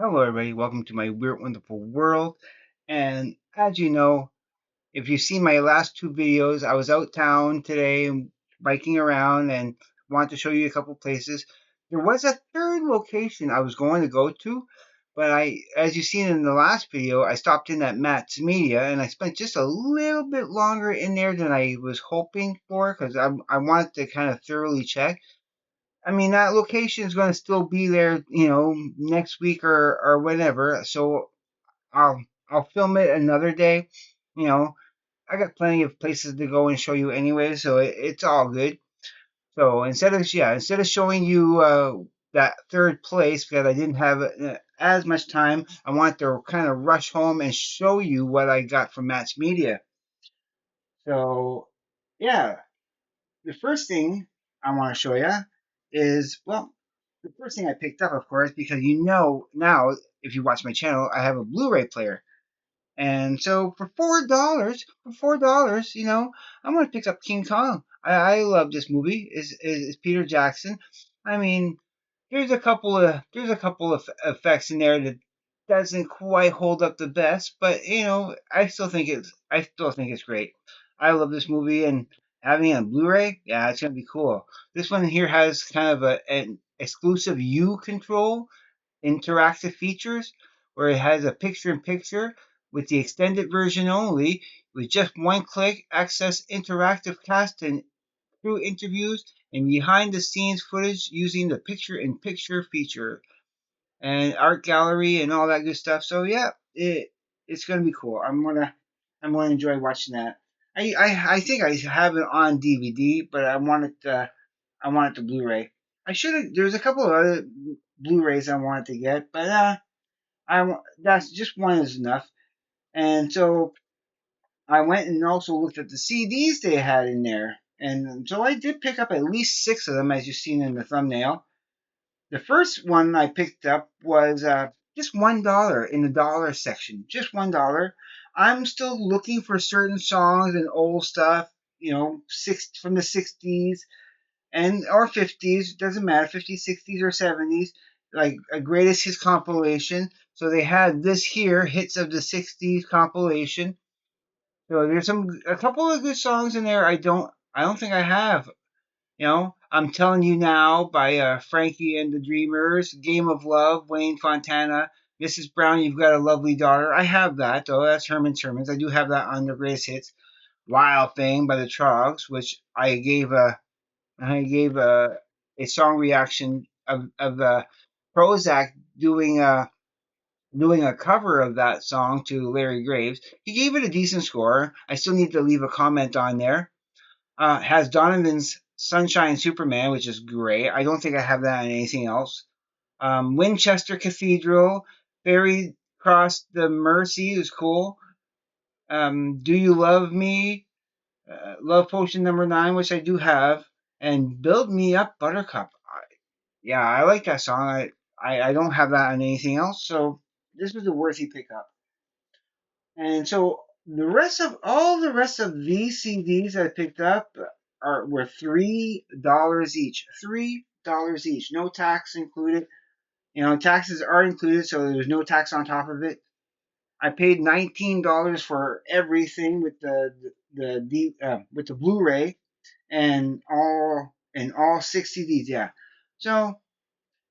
Hello, everybody. Welcome to my weird, wonderful world. And as you know, if you've seen my last two videos, I was out town today biking around and wanted to show you a couple places. There was a third location I was going to go to, but as you've seen in the last video, I stopped in at Matt's Media and I spent just a little bit longer in there than I was hoping for because I wanted to kind of thoroughly check. I mean, that location is going to still be there, next week or whenever. So I'll I'll film it another day. You know, I got plenty of places to go and show you anyway, so it's all good. So instead of showing you that third place because I didn't have as much time, I wanted to kind of rush home and show you what I got from Matt's Media. So yeah, the first thing I want to show you is, well, the first thing I picked up, of course, because now, if you watch my channel, I have a Blu-ray player. And so for $4, I'm gonna pick up King Kong. I love this movie. Is Peter Jackson. I mean, there's a couple of effects in there that doesn't quite hold up the best, but I still think it's great. I love this movie and having it on Blu-ray, yeah, it's gonna be cool. This one here has kind of an exclusive U control interactive features where it has a picture-in-picture with the extended version only. With just one click, access interactive cast and crew interviews and behind the scenes footage using the picture-in-picture feature and art gallery and all that good stuff. So yeah, it's gonna be cool. I'm gonna enjoy watching that. I think I have it on DVD, but I want it to Blu-ray. I should have. There's a couple of other Blu-rays I wanted to get, but that's just one is enough. And so I went and also looked at the CDs they had in there, and so I did pick up at least six of them, as you've seen in the thumbnail. The first one I picked up was just $1 in the dollar section, just $1. I'm still looking for certain songs and old stuff, from the '60s and or 50s, doesn't matter, 50s, 60s or 70s, like a greatest hits compilation. So they had this here, hits of the '60s compilation. So there's a couple of good songs in there. I don't think I have. I'm telling you now by Frankie and the Dreamers, Game of Love, Wayne Fontana, Mrs. Brown, You've Got a Lovely Daughter. I have that though. That's Herman Sherman's. I do have that on the greatest hits. Wild Thing by the Trogs, which I gave a song reaction of Prozac doing a cover of that song to Larry Graves. He gave it a decent score. I still need to leave a comment on there. Has Donovan's Sunshine Superman, which is great. I don't think I have that on anything else. Winchester Cathedral, Ferry Cross the Mercy is cool. Do You Love Me? Love Potion number 9, which I do have, and Build Me Up Buttercup. Yeah, I like that song. I don't have that on anything else, so this was a worthy pickup. And so all the rest of these CDs I picked up were $3 each. $3 each, no tax included. Taxes are included, so there's no tax on top of it. I paid $19 for everything with the Blu-ray and all 6 CDs. Yeah, so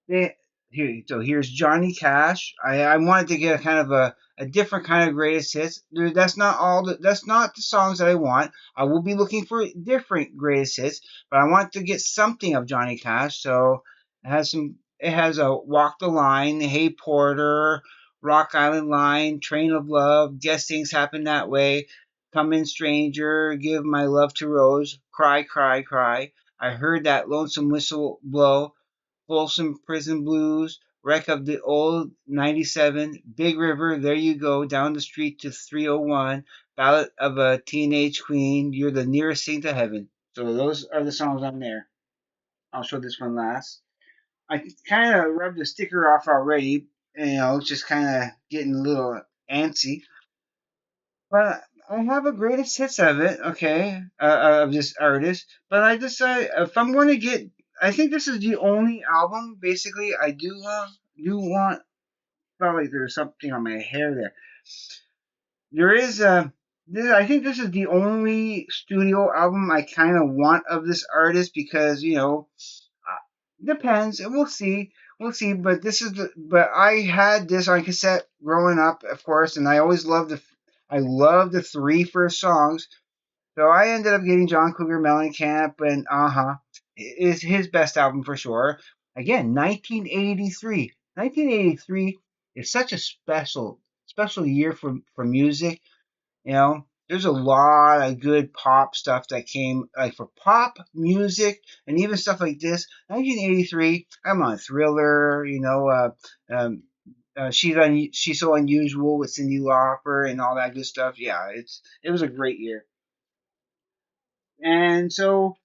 they, here's Johnny Cash. I wanted to get a kind of a different kind of greatest hits. That's not the songs that I want. I will be looking for different greatest hits, but I want to get something of Johnny Cash. So it has a Walk the Line, Hey Porter, Rock Island Line, Train of Love, Guess Things Happen That Way, Come In Stranger, Give My Love to Rose, Cry Cry Cry. I heard that Lonesome Whistle Blow, Folsom Prison Blues, Wreck of the Old 97, Big River, There You Go, Down the Street to 301, Ballad of a Teenage Queen, You're the Nearest Thing to Heaven. So those are the songs on there. I'll show this one last. I kind of rubbed the sticker off already, just kind of getting a little antsy. But I have a greatest hits of it, okay, of this artist. But I decided if I'm going to get, I think this is the only album basically I do want. felt like there was something on my hair there. There is a. I think this is the only studio album I kind of want of this artist because depends, and we'll see. We'll see. But this is the. But I had this on cassette growing up, of course, and I always loved the. I love the three first songs. So I ended up getting John Cougar Mellencamp, and is his best album for sure. Again, 1983. 1983 is such a special year for music. There's a lot of good pop stuff that came, like for pop music and even stuff like this. 1983, I'm on Thriller. She's so unusual with Cyndi Lauper and all that good stuff. Yeah, it was a great year. And so,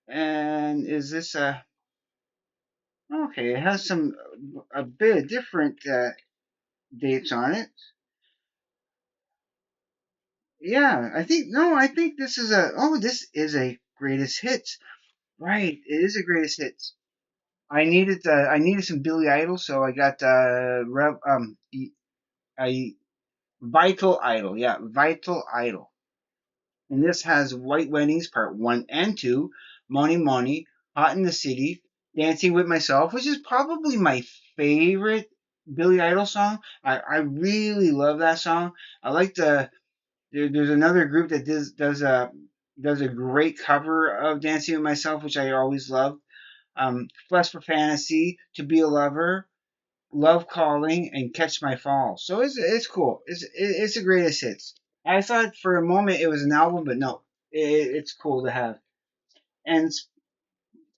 and is this a okay? It has a bit of different dates on it. Yeah, I think no, I think this is this is a greatest hits. Right, it is a greatest hits. I needed some Billy Idol, so I got a Vital Idol. Yeah, Vital Idol. And this has White Weddings Part 1 and 2, Money Money, Hot in the City, Dancing with Myself, which is probably my favorite Billy Idol song. I really love that song. I like there's another group that does a great cover of Dancing with Myself, which I always love. Quest for Fantasy, To Be a Lover, Love Calling, and Catch My Fall. So it's cool. It's the greatest hits. I thought for a moment it was an album, but no, it's cool to have. And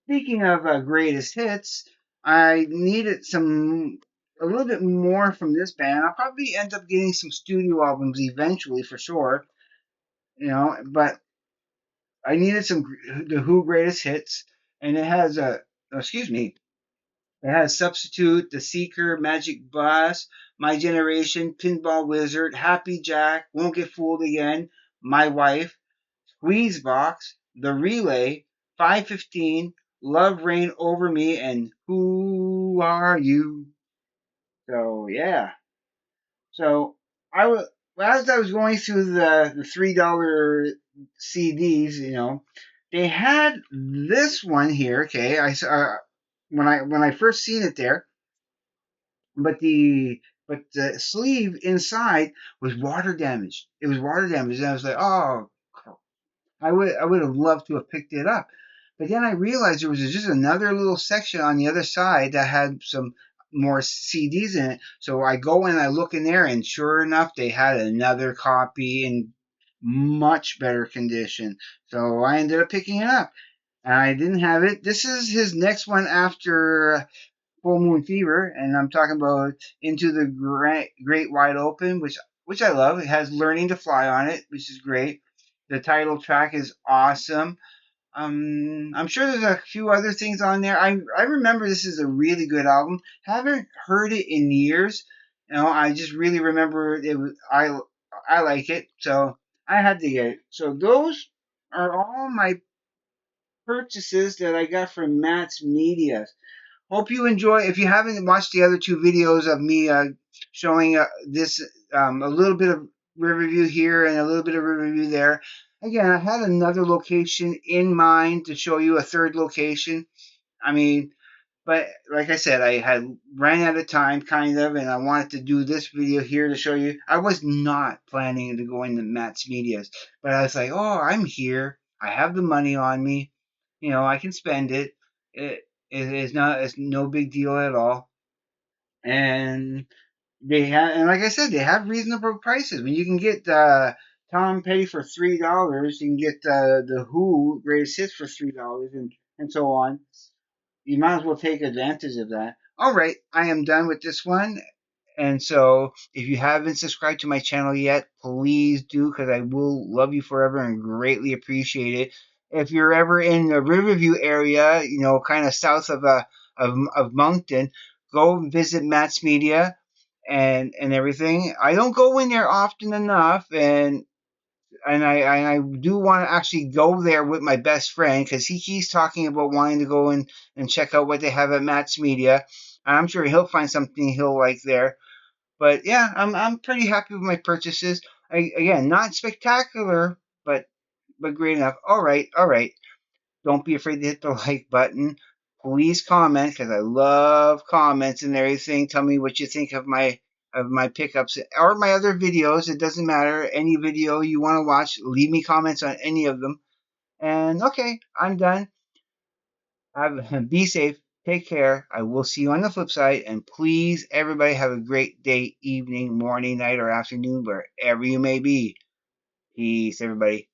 speaking of greatest hits, I needed a little bit more from this band. I'll probably end up getting some studio albums eventually for sure, but I needed the Who greatest hits, and it has excuse me. It has Substitute, The Seeker, Magic Bus, My Generation, Pinball Wizard, Happy Jack, Won't Get Fooled Again, My Wife, Squeeze Box, The Relay, 515, Love Reign Over Me, and Who Are You? So, yeah. So, as I was going through the $3 CDs, they had this one here. Okay, I saw when I first seen it there, but the sleeve inside was water damaged. It was water damaged, and I was like, oh, I would have loved to have picked it up. But then I realized there was just another little section on the other side that had some more CDs in it. So I go and I look in there, and sure enough, they had another copy in much better condition. So I ended up picking it up. And I didn't have it. This is his next one after Full Moon Fever, and I'm talking about Into the Great Wide Open, which I love. It has Learning to Fly on it, which is great. The title track is awesome. I'm sure there's a few other things on there. I remember this is a really good album. Haven't heard it in years. I just really remember it was I like it, so I had to get it. So those are all my purchases that I got from Matt's Media. Hope you enjoy. If you haven't watched the other two videos of me showing this, a little bit of review here and a little bit of review there. Again, I had another location in mind to show you a third location. I mean, but like I said, I had ran out of time, kind of, and I wanted to do this video here to show you. I was not planning to go into Matt's Medias, but I was like, oh, I'm here. I have the money on me. I can spend it. It's no big deal at all. And and like I said, they have reasonable prices. When you can get Tom Petty for $3, you can get the Who greatest hits for $3, and so on. You might as well take advantage of that. All right, I am done with this one. And so, if you haven't subscribed to my channel yet, please do, because I will love you forever and greatly appreciate it. If you're ever in the Riverview area, kind of south of Moncton, go visit Matt's Media and everything. I don't go in there often enough, and I do want to actually go there with my best friend because he keeps talking about wanting to go and check out what they have at Matt's Media. I'm sure he'll find something he'll like there. But yeah, I'm pretty happy with my purchases. Again, not spectacular, but great enough. All right, all right. Don't be afraid to hit the like button. Please comment because I love comments and everything. Tell me what you think of my pickups or my other videos. It doesn't matter. Any video you want to watch, leave me comments on any of them. And okay, I'm done. Be safe. Take care. I will see you on the flip side. And please, everybody, have a great day, evening, morning, night, or afternoon, wherever you may be. Peace, everybody.